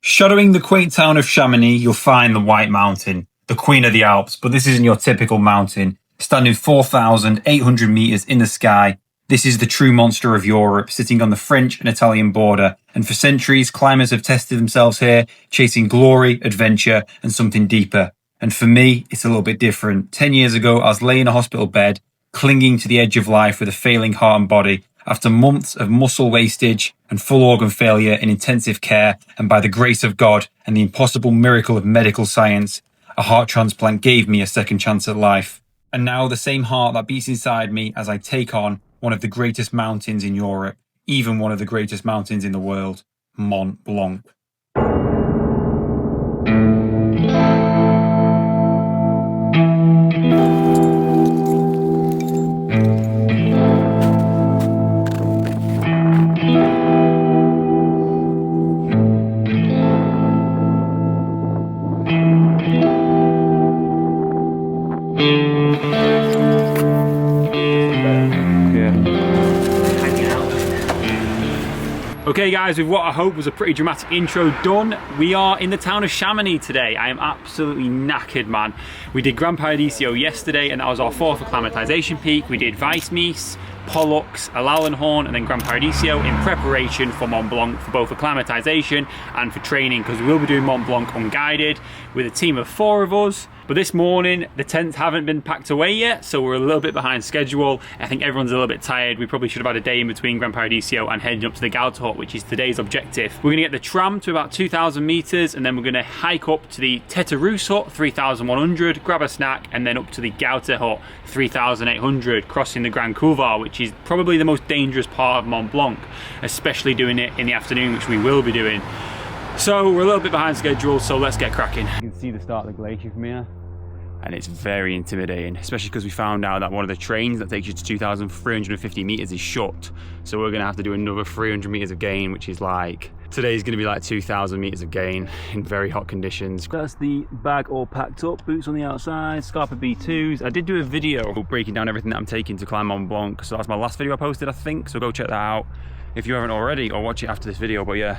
Shadowing the quaint town of Chamonix, you'll find the White Mountain, the queen of the Alps, but this isn't your typical mountain. Standing 4,800 metres in the sky, this is the true monster of Europe, sitting on the French and Italian border, and for centuries, climbers have tested themselves here, chasing glory, adventure, and something deeper. And for me, it's a little bit different. 10 years ago, I was laying in a hospital bed, clinging to the edge of life with a failing heart and body, after months of muscle wastage and full organ failure in intensive care, and by the grace of God and the impossible miracle of medical science, a heart transplant gave me a second chance at life. And now the same heart that beats inside me as I take on one of the greatest mountains in Europe, even one of the greatest mountains in the world, Mont Blanc. Okay guys, with what I hope was a pretty dramatic intro done, we are in the town of Chamonix today. I am absolutely knackered, man. We did Gran Paradiso yesterday and that was our fourth acclimatization peak. We did Weissmies, Pollux, Alallenhorn and then Gran Paradiso in preparation for Mont Blanc for both acclimatization and for training, because we will be doing Mont Blanc Unguided with a team of 4 of us. But this morning, the tents haven't been packed away yet, so we're a little bit behind schedule. I think everyone's a little bit tired. We probably should have had a day in between Gran Paradiso and heading up to the Gauta Hut, which is today's objective. We're gonna get the tram to about 2,000 meters, and then we're gonna hike up to the Tete Rousse Hut, 3,100, grab a snack, and then up to the Gauta Hut, 3,800, crossing the Grand Couloir, which is probably the most dangerous part of Mont Blanc, especially doing it in the afternoon, which we will be doing. So we're a little bit behind schedule, so let's get cracking. You can see the start of the glacier from here, and it's very intimidating, especially because we found out that one of the trains that takes you to 2,350 meters is shut. So we're gonna have to do another 300 meters of gain, which is like, today's gonna be like 2,000 meters of gain in very hot conditions. That's the bag all packed up, boots on the outside, Scarpa B2s. I did do a video breaking down everything that I'm taking to climb Mont Blanc, so that's my last video I posted, I think, so go check that out if you haven't already, or watch it after this video. But yeah,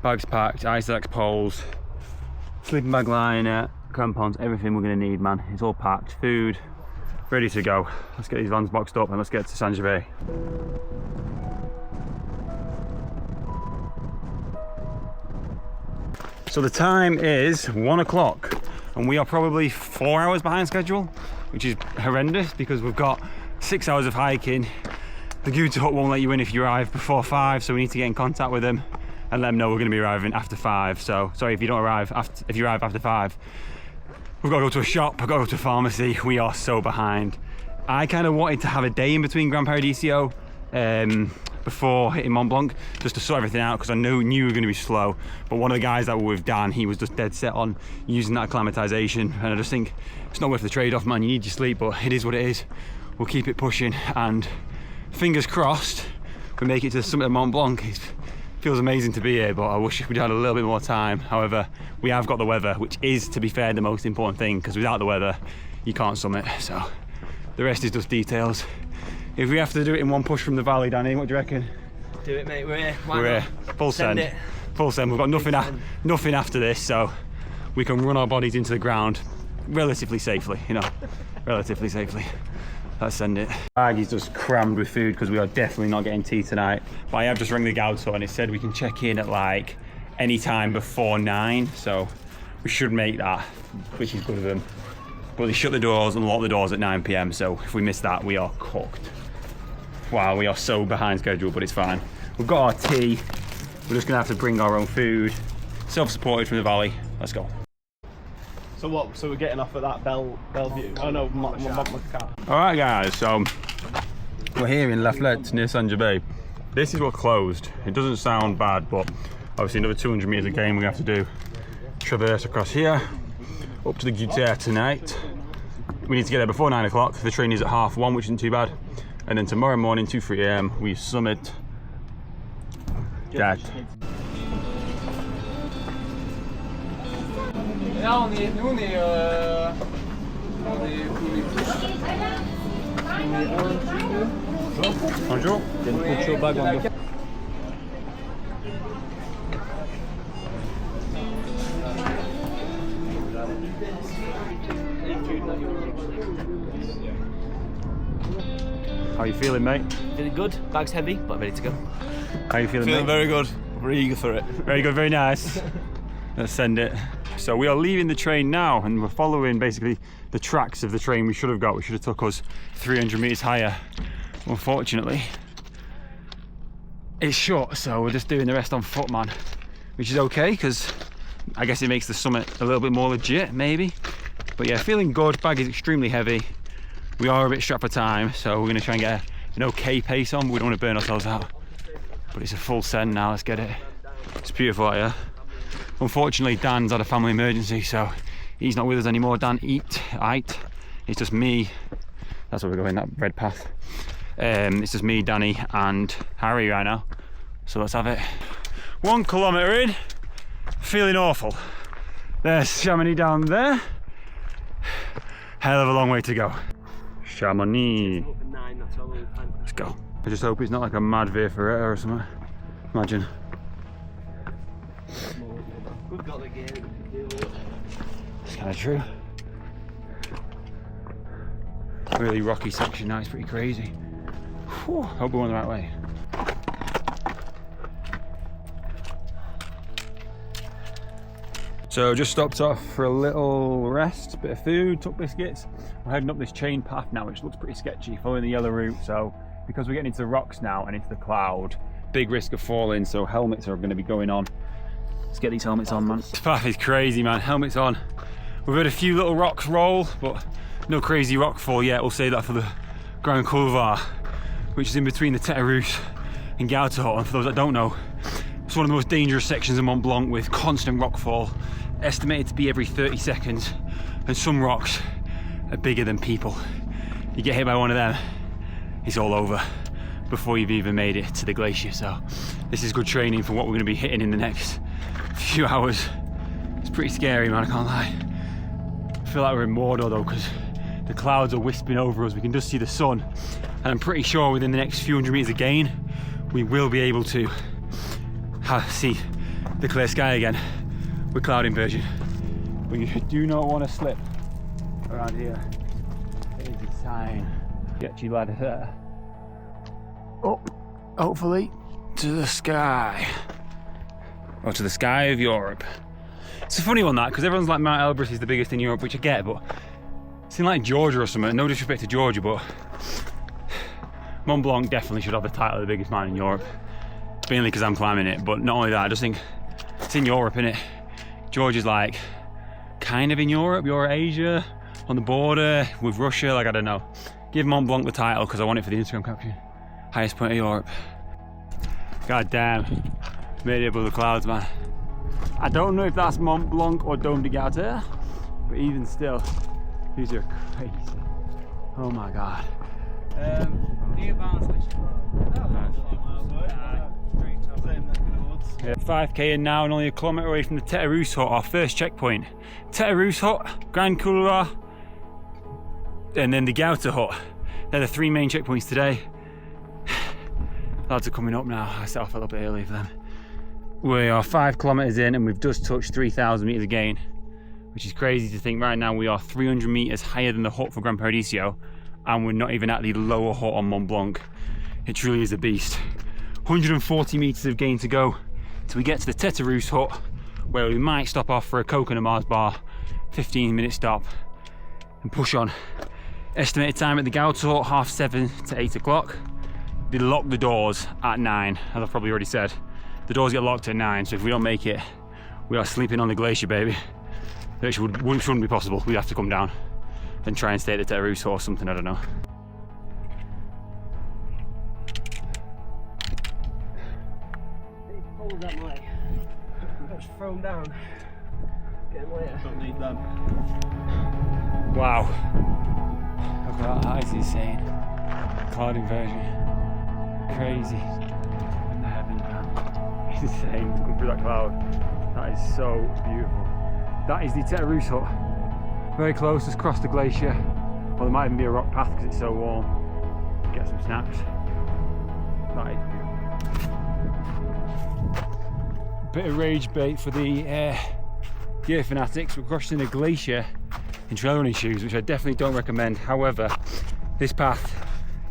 bags packed, ice axe poles, sleeping bag liner, crampons, everything we're going to need, man. It's all packed, food, ready to go. Let's get these vans boxed up and let's get to Saint-Gervais. So the time is 1 o'clock and we are probably 4 hours behind schedule, which is horrendous because we've got 6 hours of hiking. The Gauta Hut won't let you in if you arrive before 5, so we need to get in contact with them and let them know we're going to be arriving after 5. So sorry if you don't arrive after, if you arrive after 5. We've got to go to a shop, I've got to go to a pharmacy. We are so behind. I kind of wanted to have a day in between Gran Paradiso before hitting Mont Blanc, just to sort everything out, because I knew we were going to be slow. But one of the guys that were with Dan, he was just dead set on using that acclimatization, and I just think it's not worth the trade-off, man. You need your sleep, but it is what it is. We'll keep it pushing, and fingers crossed we make it to the summit of Mont Blanc. It feels amazing to be here, but I wish we'd had a little bit more time. However, we have got the weather, which is, to be fair, the most important thing, because without the weather you can't summit. So the rest is just details. If we have to do it in one push from the valley, Danny, what do you reckon? Do it, mate. We're here. We're here. Full send. Full send. We've got nothing after this, so we can run our bodies into the ground relatively safely, you know, relatively safely. Let's send it. Bag is just crammed with food because we are definitely not getting tea tonight. But I have just rang the Gauta and it said we can check in at like any time before 9, so we should make that, which is good of them. But they shut the doors and lock the doors at 9 PM, so if we miss that, we are cooked. Wow, we are so behind schedule, but it's fine. We've got our tea. We're just gonna have to bring our own food. Self-supported from the valley. Let's go. So what? So we're getting off at that Bellevue? Oh no, All right, guys. So we're here in La Flette near Saint-Gervais. This is what closed. It doesn't sound bad, but obviously another 200 meters of gain we're gonna have to do. Traverse across here, up to the Gauta tonight. We need to get there before 9 o'clock. The train is at 1:30, which isn't too bad. And then tomorrow morning, 2-3 AM, we summit that. Bonjour. How you feeling, mate? Feeling good. Bag's heavy, but I'm ready to go. How you feeling, Feeling mate? very good. We're eager for it. Very good, very nice. Let's send it. So we are leaving the train now, and we're following basically the tracks of the train we should have got, which should have took us 300 meters higher. Unfortunately, it's short, so we're just doing the rest on foot, man, which is okay because I guess it makes the summit a little bit more legit, maybe. But yeah, feeling good. Bag is extremely heavy. We are a bit strapped for time, so we're going to try and get an okay pace on, but we don't want to burn ourselves out. But it's a full send now, let's get it. It's beautiful out here. Unfortunately, Dan's had a family emergency, so he's not with us anymore. Dan ate. It's just me. That's where we're going, that red path. It's just me, Danny, and Harry right now. So let's have it. 1 kilometre in, feeling awful. There's Chamonix down there. Hell of a long way to go. Chamonix. Let's go. I just hope it's not like a mad Via Ferrata or something. Imagine. We've got the gear. It's kind of true. Really rocky section now, it's pretty crazy. Whew, hope we're on the right way. So just stopped off for a little rest, bit of food, took biscuits. We're heading up this chain path now, which looks pretty sketchy, following the yellow route. So because we're getting into the rocks now and into the cloud, big risk of falling, so helmets are going to be going on. Let's get these helmets on, man. This path is crazy, man. Helmets on. We've had a few little rocks roll, but no crazy rock fall yet. We'll save that for the Grand Couloir, which is in between the Tête Rousse and Gauthot. And for those that don't know, it's one of the most dangerous sections of Mont Blanc with constant rockfall, estimated to be every 30 seconds. And some rocks are bigger than people. You get hit by one of them, it's all over before you've even made it to the glacier. So this is good training for what we're going to be hitting in the next few hours. It's pretty scary, man, I can't lie. I feel like we're in Mordor though, because the clouds are wisping over us. We can just see the sun, and I'm pretty sure within the next few hundred meters again we will be able to see the clear sky again with cloud inversion. But you do not want to slip around here. It is a sign. Sketchy ladder there. Up, hopefully, to the sky. Or to the sky of Europe. It's a funny one, that, because everyone's like Mount Elbrus is the biggest in Europe, which I get, but it's in like Georgia or something. No disrespect to Georgia, but Mont Blanc definitely should have the title of the biggest mountain in Europe. Mainly because I'm climbing it, but not only that, I just think it's in Europe, innit? Georgia's like kind of in Europe, you're Asia, on the border with Russia, like I don't know. Give Mont Blanc the title because I want it for the Instagram caption. Highest point of Europe. God damn, made it above the clouds, man. I don't know if that's Mont Blanc or Dôme de Gauthot, but even still, these are crazy. Oh my god. Yeah, 5k in now and only a kilometre away from the Tête Rousse hut, our first checkpoint. Tête Rousse hut, Grand Couloir, and then the Gauthot hut. They're the 3 main checkpoints today. Lads are coming up now. I set off a little bit early for them. We are 5 kilometres in and we've just touched 3,000 metres again, which is crazy to think. Right now we are 300 metres higher than the hut for Gran Paradiso, and we're not even at the lower hut on Mont Blanc. It truly is a beast. 140 metres of gain to go till we get to the Tête Rousse hut, where we might stop off for a Coke and a Mars bar, 15-minute stop, and push on. Estimated time at the Gauthot, 7:30 to 8 o'clock. They lock the doors at 9, as I've probably already said. The doors get locked at 9, so if we don't make it, we are sleeping on the glacier, baby. Which shouldn't be possible. We'd have to come down and try and stay at the Tête Rousse or something, I don't know. Hold that way. Let's throw them down. Get them later. Don't need them. Wow. Look at that, that is insane. Cloud inversion. Crazy. In the heavens, man. It's insane. Looking through that cloud. That is so beautiful. That is the Tête Rousse hut. Very close, just crossed the glacier. Well, there might even be a rock path because it's so warm. Get some snacks. That is beautiful. Bit of rage bait for the gear fanatics. We're crossing a glacier in trail running shoes, which I definitely don't recommend. However, this path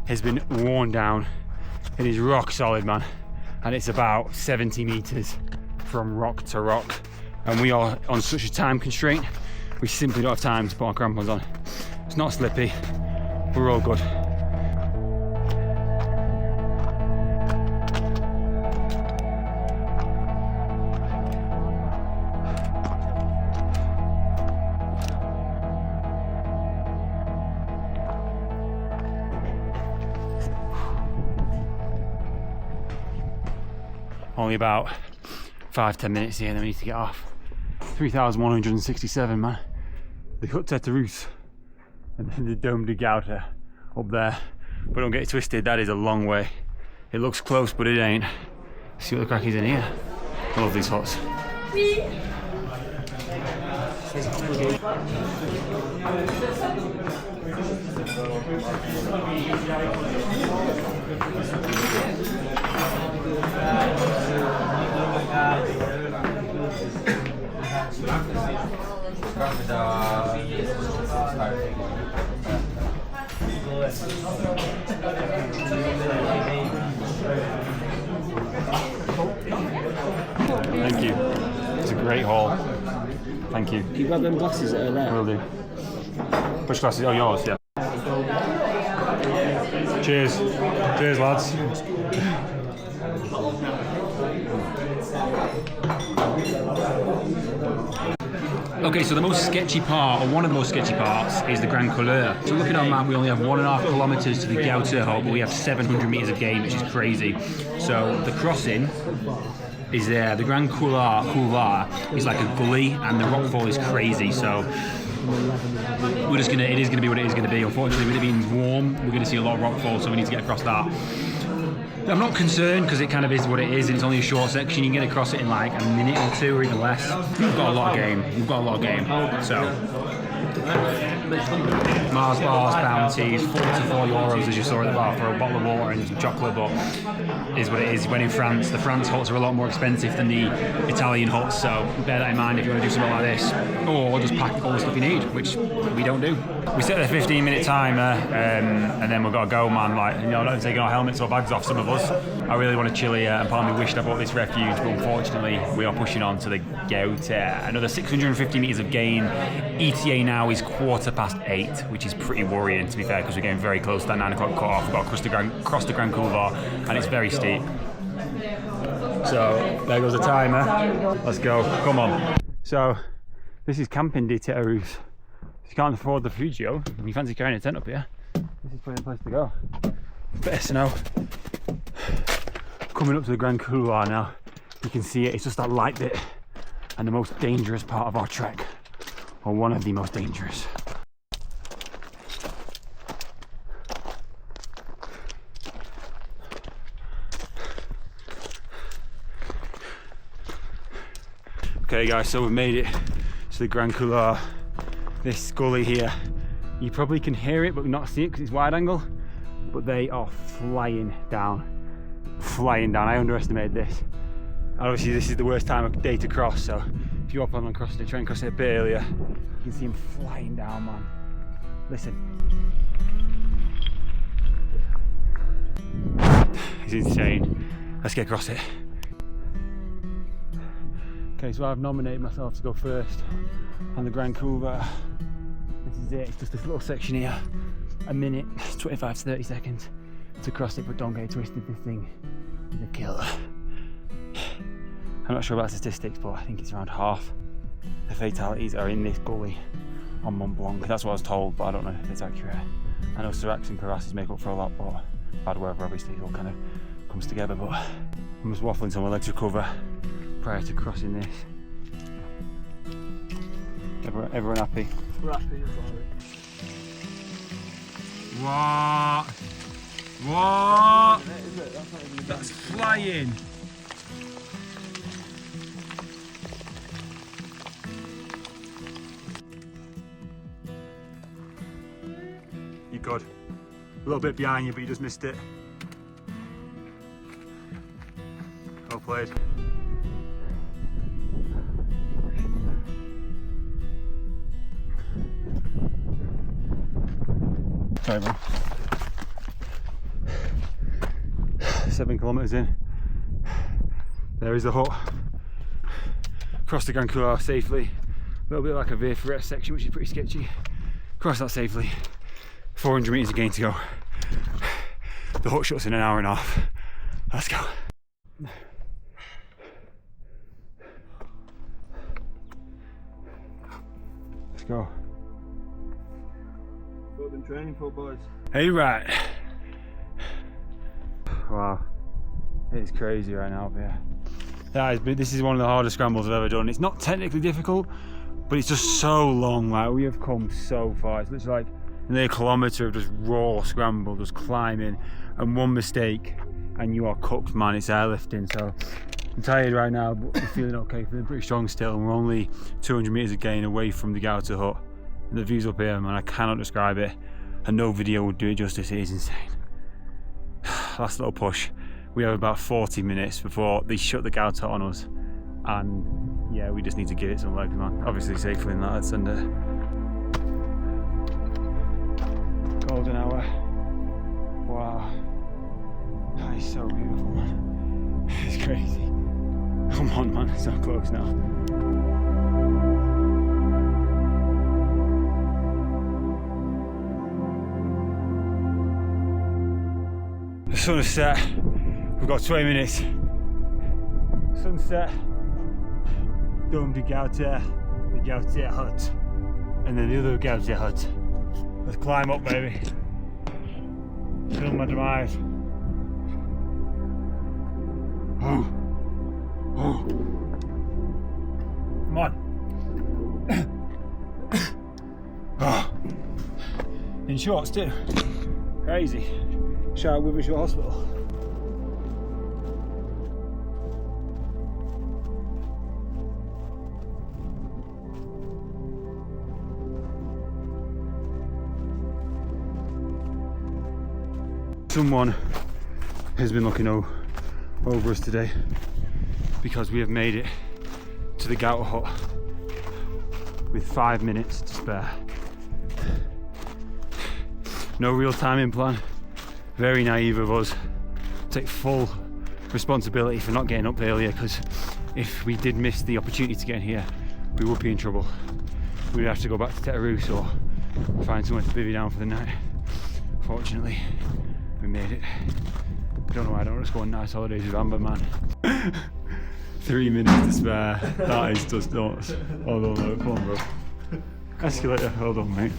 has been worn down. It is rock solid, man. And it's about 70 meters from rock to rock. And we are on such a time constraint, we simply don't have time to put our crampons on. It's not slippy, we're all good. Only about 5-10 minutes here and then we need to get off. 3,167, man. The Hut Teterus and then the Dome de Gouda up there. But don't get it twisted, that is a long way. It looks close, but it ain't. See what the crack is in here. I love these huts. Thank you. It's a great haul. Thank you. Can you grab them glasses that are there? Will do. Which glasses? Oh, yours, yeah. Cheers. Cheers, lads. Okay, so the most sketchy part, or one of the most sketchy parts, is the Grand Couleur. So looking on map, we only have 1.5 kilometers to the Gouda hut, but we have 700 meters of gain, which is crazy. So the crossing is there. The Grand Couloir is like a gully, and the rockfall is crazy. So it is gonna be what it is gonna be. Unfortunately, with it being warm, we're gonna see a lot of rockfall, so we need to get across that. I'm not concerned because it kind of is what it is, and it's only a short section. You can get across it in like a minute or two, or even less. We've got a lot of game. So Mars bars, bounties, €44 as you saw at the bar for a bottle of water and some chocolate, but is what it is. When in France, the France huts are a lot more expensive than the Italian huts, so bear that in mind if you want to do something like this, or just pack all the stuff you need, which we don't do. We set a 15-minute timer, and then we've got to go, man. Like, you know, not taking our helmets or bags off, some of us. I really want to chill here, and part of me wished I bought this refuge, but unfortunately we are pushing on to the Gouda. Another 650 meters of gain. ETA now is 8:15, which is pretty worrying, to be fair, because we're getting very close to that 9 o'clock cut-off. We've got to cross the Grand Couloir, and it's very steep. So there goes the timer. Let's go. Come on. So this is Camping de Teterus. If you can't afford the Fugio and you fancy carrying a tent up here, this is probably the place to go. Bit of snow. Coming up to the Grand Couloir now. You can see it. It's just that light bit, and the most dangerous part of our trek, or one of the most dangerous. Okay guys, so we've made it to the Grand Couloir. This gully here, you probably can hear it but not see it because it's wide angle, but they are flying down. I underestimated this. And obviously this is the worst time of day to cross, so if you are planning on crossing it, try and cross it a bit earlier. You can see them flying down, man. Listen. It's insane. Let's get across it. Okay, so I've nominated myself to go first on the Grand Couloir. This is it, it's just this little section here. A minute, 25 to 30 seconds to cross it, but don't get it twisted, this thing is a killer. I'm not sure about statistics, but I think it's around half the fatalities are in this gully on Mont Blanc. That's what I was told, but I don't know if it's accurate. I know seracs and crevasses make up for a lot, but bad weather obviously it all kind of comes together. But I'm just waffling so my legs recover prior to crossing this. Everyone happy? We're happy as What? well. What? Is it? That's not even That's flying. You're good. A little bit behind you, but you just missed it. Well played. Sorry, man. 7 kilometers in. There is the hut. Cross the Grand Couloir safely. A little bit like a Via Ferrata section, which is pretty sketchy. Cross that safely. 400 meters again to go. The hut shuts in an hour and a half. Let's go. Let's go. What we've been training for, boys. Hey, right. Wow, it's crazy right now up here. This is one of the hardest scrambles I've ever done. It's not technically difficult, but it's just so long. Like, we have come so far. It's literally like nearly a kilometre of just raw scramble, just climbing, and one mistake and you are cooked, man. It's airlifting. So I'm tired right now, but I'm feeling okay, feeling pretty strong still. And we're only 200 metres again away from the outer hut. And the views up here, man, I cannot describe it, and no video would do it justice. It is insane. Last little push. We have about 40 minutes before they shut the gout on us, and yeah, we just need to give it some legs, man. Obviously safely in that, and golden hour. Wow, that is so beautiful, man. It's crazy. Come on, man, it's so close now. The sun has set. We've got 20 minutes. Sunset. Dome de Gauter, the Gauter hut, and then the other Gauter hut. Let's climb up, baby. Film my drive. Oh. Oh. Come on. Oh. In shorts too. Crazy. Shout out Withershire Hospital. Someone has been looking over us today because we have made it to the Gauter hut with 5 minutes to spare. No real timing plan. Very naive of us. Take full responsibility for not getting up earlier, because if we did miss the opportunity to get in here, we would be in trouble. We'd have to go back to Tetarus or find somewhere to bivvy down for the night. Fortunately, we made it. I don't know why I don't just go on nice holidays with Amber, man. 3 minutes to spare. That is just nuts. Hold on, come on, bro. Escalator, hold on, mate.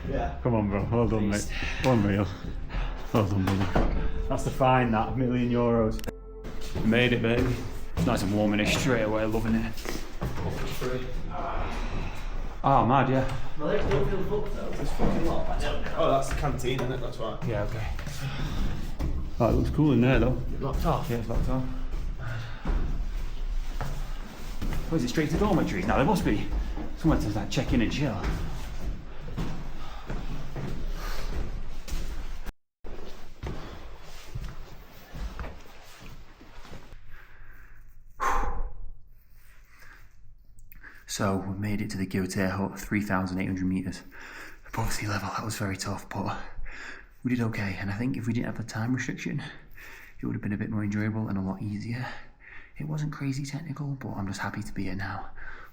Yeah. Come on, bro, hold on, mate. One reel. Hold on, brother. That's the fine, that, €1,000,000. Made it, baby. It's nice and warm in here straight away, loving it. Oh, mad, yeah. Well, they don't feel booked though. It's fucking lot. Oh, that's the canteen, isn't it? That's right. Yeah, okay. Oh, it looks cool in there, though. Locked off. Yeah, it's locked off. Oh, is it straight to dormitories? Now, there must be somewhere to like, check in and chill. So we made it to the Gauter hut, 3,800 metres above sea level. That was very tough, but we did okay. And I think if we didn't have the time restriction, it would have been a bit more enjoyable and a lot easier. It wasn't crazy technical, but I'm just happy to be here now.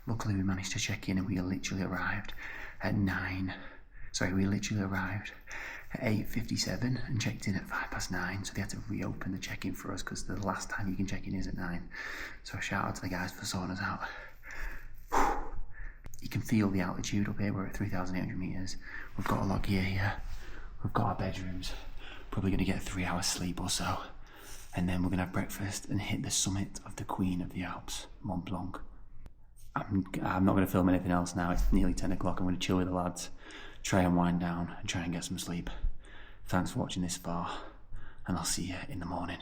Luckily we managed to check in, and we literally arrived at 8:57 and checked in at 9:05. So they had to reopen the check-in for us because the last time you can check in is at 9. So shout out to the guys for sorting us out. You can feel the altitude up here. We're at 3,800 metres. We've got a lot of gear here. We've got our bedrooms. Probably going to get 3 hours sleep or so. And then we're going to have breakfast and hit the summit of the Queen of the Alps, Mont Blanc. I'm not going to film anything else now. It's nearly 10 o'clock. I'm going to chill with the lads, try and wind down and try and get some sleep. Thanks for watching this far, and I'll see you in the morning.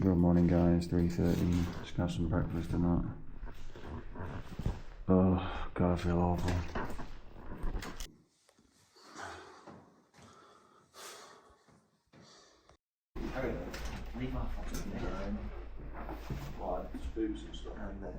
Good morning, guys. 3:30. Just got some breakfast and that. Oh god, I feel awful. boots and stuff. And then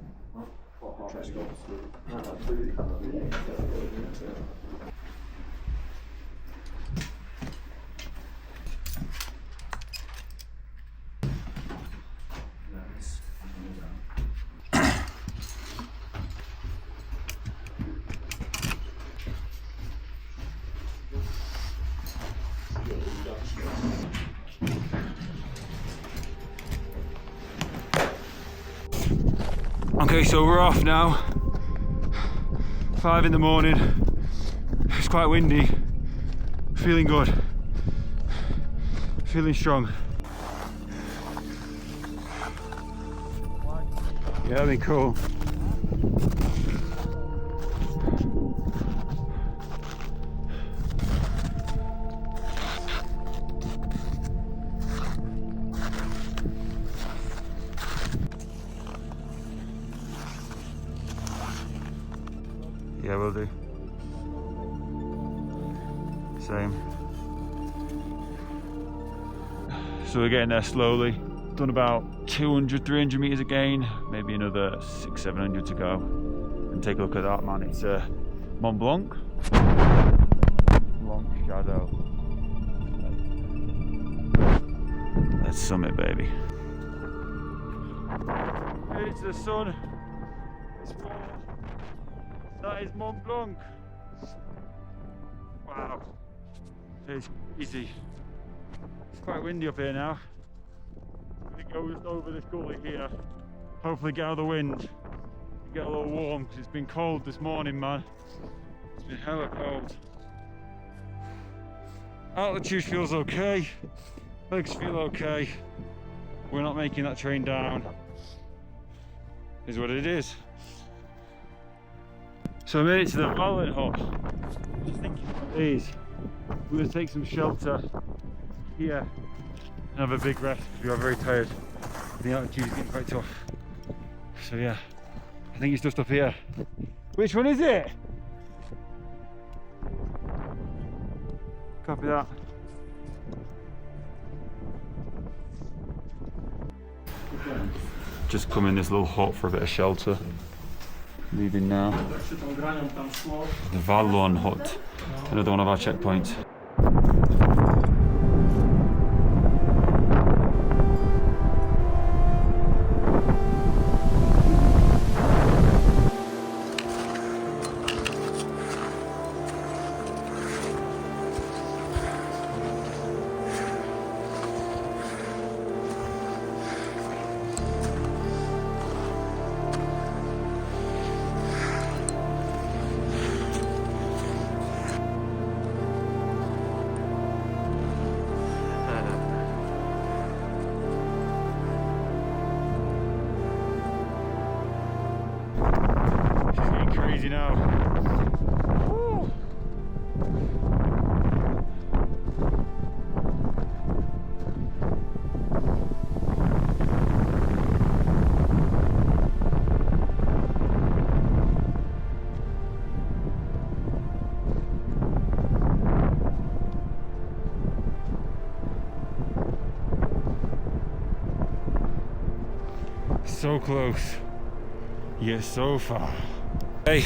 Okay, so we're off now. 5 in the morning. It's quite windy. Feeling good. Feeling strong. Yeah, that'd be cool. Yeah, will do. Same. So we're getting there slowly. Done about 200, 300 meters again. Maybe another 600, 700 to go. And take a look at that, man. It's Mont Blanc. Blanc Shadow. That's summit, baby. Made it to the sun. It's warm. That is Mont Blanc. Wow. It's easy. It's quite windy up here now. I'm going to go just over this gully here. Hopefully get out of the wind. Get a little warm because it's been cold this morning, man. It's been hella cold. Altitude feels okay. Legs feel okay. We're not making that train down. Is what it is. So I made it to the Valen hut. Just thinking about these. We're going to take some shelter here and have a big rest because we are very tired. The altitude is getting quite tough. So yeah, I think it's just up here. Which one is it? Copy that. Just come in this little hut for a bit of shelter. Leaving now. The Valen hut, another one of our checkpoints. Crazy now. Woo. So close, yet so far. Hey,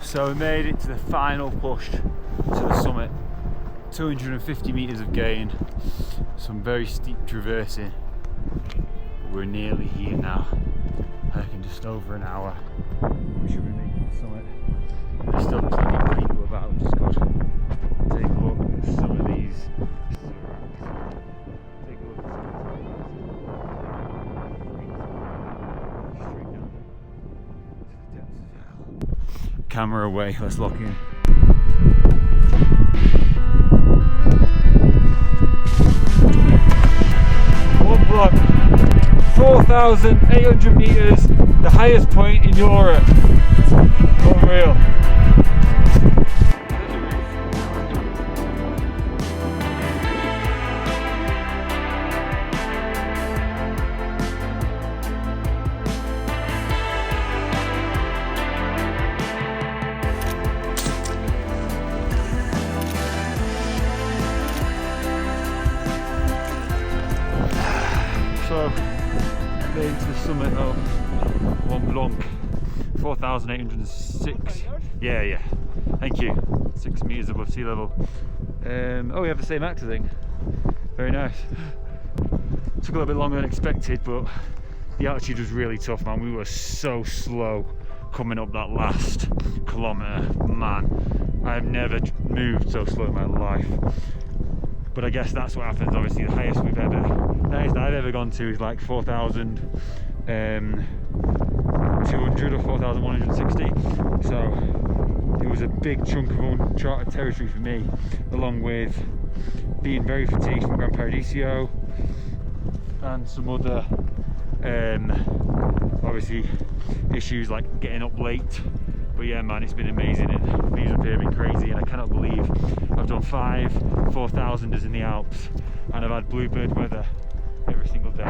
so we made it to the final push to the summit. 250 meters of gain, some very steep traversing. We're nearly here now. I reckon just over an hour. We should be making the summit. There's still plenty of people about, which is good. Take a look at some of these. Take a look at some of these. Camera away, let's lock in. Mont Blanc, 4,800 meters, the highest point in Europe. Unreal. So, made it to the summit of Mont Blanc, 4,806. Yeah, thank you. 6 meters above sea level. Oh, we have the same axe, I think. Very nice. Took a little bit longer than expected, but the altitude was really tough, man. We were so slow coming up that last kilometre. Man, I have never moved so slow in my life. But I guess that's what happens. Obviously, the highest I've ever gone to is like 4,200 or 4,160. So it was a big chunk of uncharted territory for me, along with being very fatigued from Gran Paradiso and some other obviously issues like getting up late. But yeah, man, it's been amazing, and these up here have been crazy, and I cannot believe I've done 5 4,000ers in the Alps, and I've had bluebird weather every single day.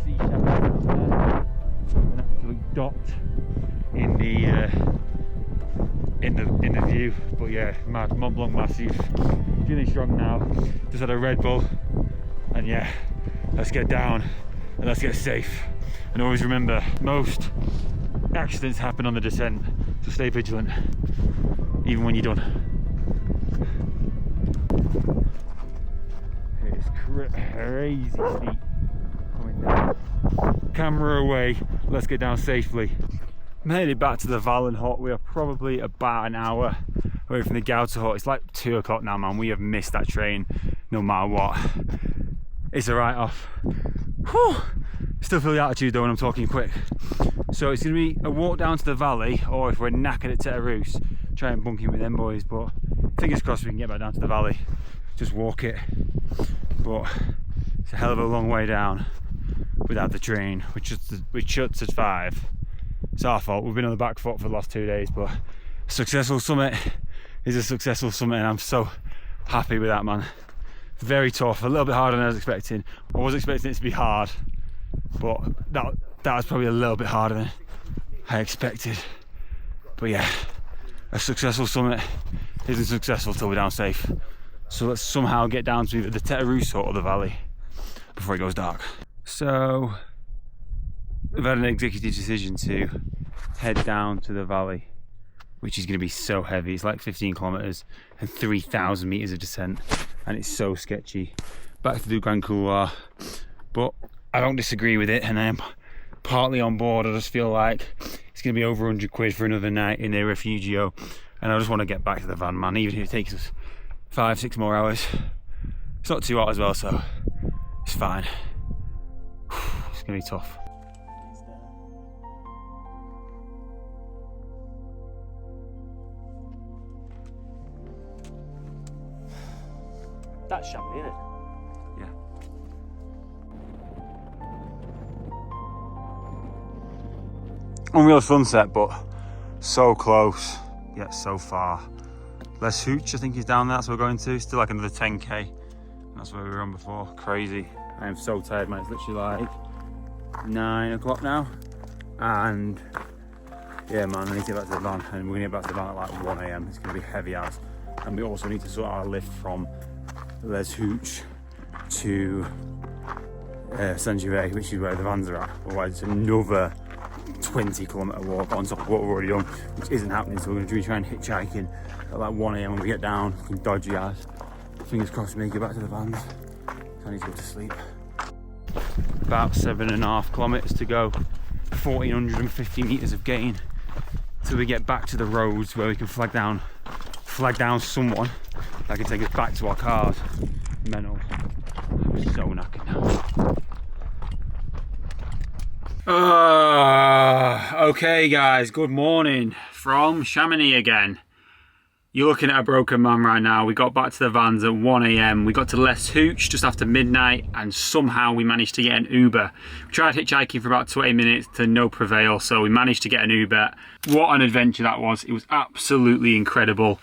Sea shadows down there, an absolute dot in the view. But yeah, mad, Mont Blanc massive, feeling strong now. Just had a Red Bull, and yeah, let's get down and let's get safe. And always remember, most accidents happen on the descent, so stay vigilant even when you're done. It's crazy steep coming down. Camera away, let's get down safely. Made it back to the Valen hut. We are probably about an hour away from the Gouda hut. It's like 2 o'clock now, man. We have missed that train no matter what. It's a write-off. Whew. Still feel the altitude though when I'm talking quick. So it's going to be a walk down to the valley, or if we're knackered at Tetarus, try and bunk in with them boys. But fingers crossed we can get back down to the valley. Just walk it. But it's a hell of a long way down without the train, which shuts at 5. It's our fault. We've been on the back foot for the last 2 days, but a successful summit is a successful summit, and I'm so happy with that, man. Very tough, a little bit harder than I was expecting. I was expecting it to be hard, but that was probably a little bit harder than I expected. But yeah, a successful summit isn't successful till we're down safe. So let's somehow get down to either the Tetarus or the valley before it goes dark. So we've had an executive decision to head down to the valley, which is going to be so heavy. It's like 15 kilometers and 3,000 meters of descent, and it's so sketchy. Back to the Grand Couloir, but I don't disagree with it, and I am partly on board. I just feel like it's going to be over 100 quid for another night in a refugio, and I just want to get back to the van, man, even if it takes us 5-6 more hours. It's not too hot as well, so it's fine. It's going to be tough. That's Chamonix, isn't it? Yeah. Unreal sunset, but so close, yet so far. Les Hooch, I think, is down there. That's where we're going to. Still like another 10k. That's where we were on before. Crazy. I am so tired, man. It's literally like 9 o'clock now. And yeah, man, I need to get back to the van. And we're going to get back to the van at like 1 a.m. It's going to be heavy as. And we also need to sort our lift from Les Hooch to Saint-Gervais, which is where the vans are at. Otherwise it's another 20-kilometre walk on top of what we've already done, which isn't happening. So we're going to try and hitchhike in at like 1 a.m. when we get down. Looking dodgy as. Fingers crossed we make it back to the vans. I need to go to sleep. About 7.5 kilometres to go, 1,450 metres of gain till we get back to the roads where we can flag down someone that can take us back to our cars. Mental. I'm so knackered now. Okay guys, good morning from Chamonix again. You're looking at a broken man right now. We got back to the vans at 1 a.m. We got to Les Hooch just after midnight, and somehow we managed to get an Uber. We tried hitchhiking for about 20 minutes to no prevail, so we managed to get an Uber. What an adventure that was. It was absolutely incredible.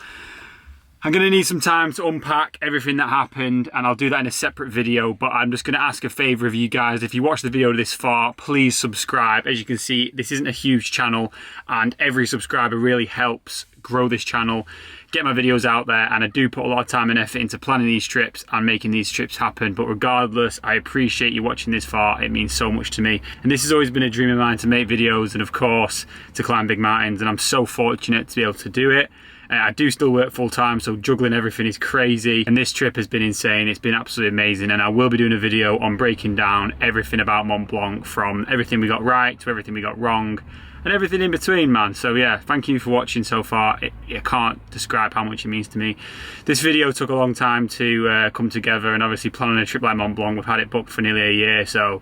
I'm going to need some time to unpack everything that happened, and I'll do that in a separate video, but I'm just going to ask a favour of you guys. If you watched the video this far, please subscribe. As you can see, this isn't a huge channel, and every subscriber really helps grow this channel, get my videos out there, and I do put a lot of time and effort into planning these trips and making these trips happen. But regardless, I appreciate you watching this far. It means so much to me, and this has always been a dream of mine, to make videos and of course to climb big mountains, and I'm so fortunate to be able to do it. I do still work full time, so juggling everything is crazy, and this trip has been insane. It's been absolutely amazing, and I will be doing a video on breaking down everything about Mont Blanc, from everything we got right to everything we got wrong and everything in between, man. So yeah, thank you for watching so far. I can't describe how much it means to me. This video took a long time to come together, and obviously planning a trip like Mont Blanc, we've had it booked for nearly a year, so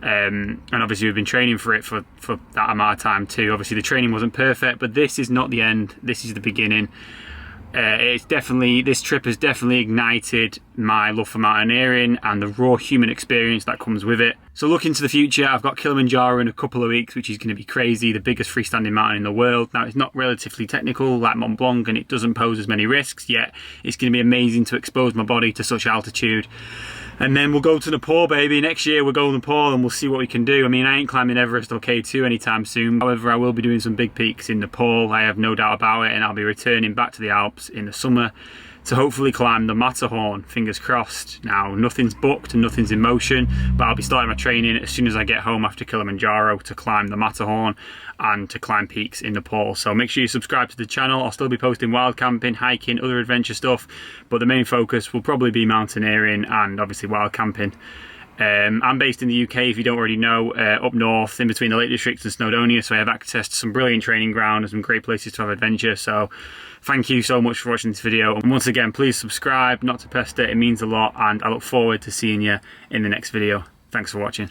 and obviously we've been training for it for that amount of time too. Obviously the training wasn't perfect, but this is not the end, this is the beginning. This trip has definitely ignited my love for mountaineering and the raw human experience that comes with it. So looking to the future, I've got Kilimanjaro in a couple of weeks, which is going to be crazy, the biggest freestanding mountain in the world. Now, it's not relatively technical like Mont Blanc, and it doesn't pose as many risks, yet it's going to be amazing to expose my body to such altitude. And then we'll go to Nepal, baby. Next year we'll go to Nepal and we'll see what we can do. I mean, I ain't climbing Everest or K2 anytime soon. However, I will be doing some big peaks in Nepal, I have no doubt about it, and I'll be returning back to the Alps in the summer to hopefully climb the Matterhorn, fingers crossed. Now, nothing's booked and nothing's in motion, but I'll be starting my training as soon as I get home after Kilimanjaro to climb the Matterhorn and to climb peaks in Nepal. So make sure you subscribe to the channel. I'll still be posting wild camping, hiking, other adventure stuff, but the main focus will probably be mountaineering and obviously wild camping. I'm based in the UK, if you don't already know, up north in between the Lake District and Snowdonia, so I have access to some brilliant training ground and some great places to have adventure. So thank you so much for watching this video, and once again, please subscribe, not to pester, it means a lot, and I look forward to seeing you in the next video. Thanks for watching.